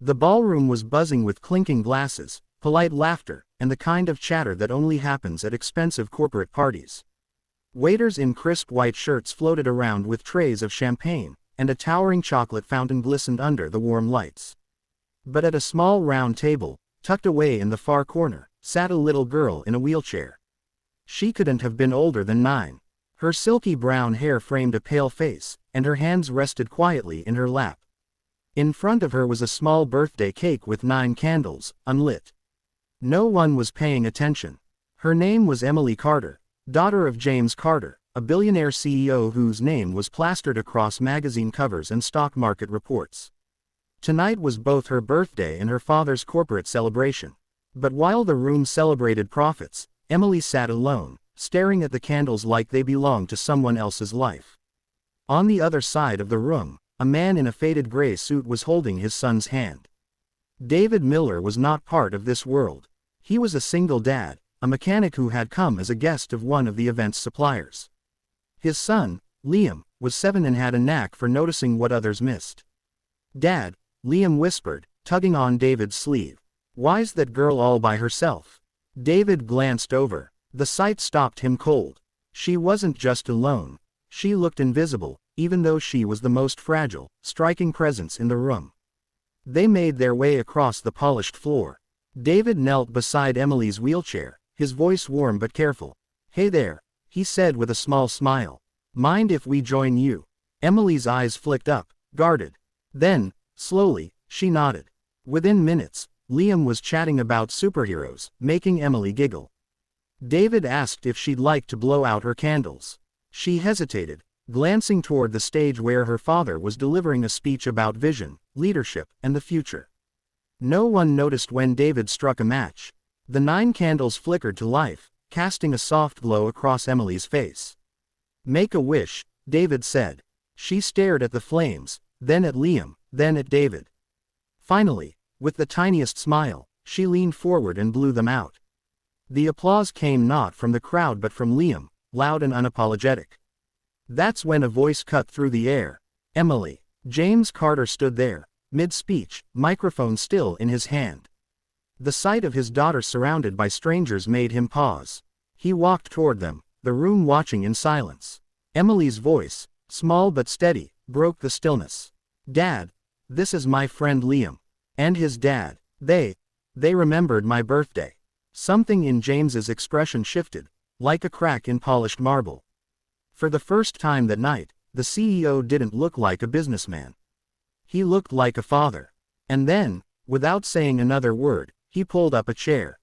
The ballroom was buzzing with clinking glasses, polite laughter, and the kind of chatter that only happens at expensive corporate parties. Waiters in crisp white shirts floated around with trays of champagne, and a towering chocolate fountain glistened under the warm lights. But at a small round table, tucked away in the far corner, sat a little girl in a wheelchair. She couldn't have been older than 9. Her silky brown hair framed a pale face, and her hands rested quietly in her lap. In front of her was a small birthday cake with 9 candles, unlit. No one was paying attention. Her name was Emily Carter, daughter of James Carter, a billionaire CEO whose name was plastered across magazine covers and stock market reports. Tonight was both her birthday and her father's corporate celebration. But while the room celebrated profits, Emily sat alone, staring at the candles like they belonged to someone else's life. On the other side of the room, a man in a faded gray suit was holding his son's hand. David Miller was not part of this world. He was a single dad, a mechanic who had come as a guest of one of the event's suppliers. His son, Liam, was 7 and had a knack for noticing what others missed. "Dad," Liam whispered, tugging on David's sleeve. "Why's that girl all by herself?" David glanced over. The sight stopped him cold. She wasn't just alone. She looked invisible, even though she was the most fragile, striking presence in the room. They made their way across the polished floor. David knelt beside Emily's wheelchair, his voice warm but careful. "Hey there," he said with a small smile. "Mind if we join you?" Emily's eyes flicked up, guarded. Then, slowly, she nodded. Within minutes, Liam was chatting about superheroes, making Emily giggle. David asked if she'd like to blow out her candles. She hesitated, glancing toward the stage where her father was delivering a speech about vision, leadership, and the future. No one noticed when David struck a match. The 9 candles flickered to life, casting a soft glow across Emily's face. "Make a wish," David said. She stared at the flames, then at Liam, then at David. Finally, with the tiniest smile, she leaned forward and blew them out. The applause came not from the crowd but from Liam, loud and unapologetic. That's when a voice cut through the air. "Emily." James Carter stood there, mid-speech, microphone still in his hand. The sight of his daughter surrounded by strangers made him pause. He walked toward them, the room watching in silence. Emily's voice, small but steady, broke the stillness. "Dad, this is my friend Liam. And his dad. They remembered my birthday." Something in James's expression shifted, like a crack in polished marble. For the first time that night, the CEO didn't look like a businessman. He looked like a father. And then, without saying another word, he pulled up a chair.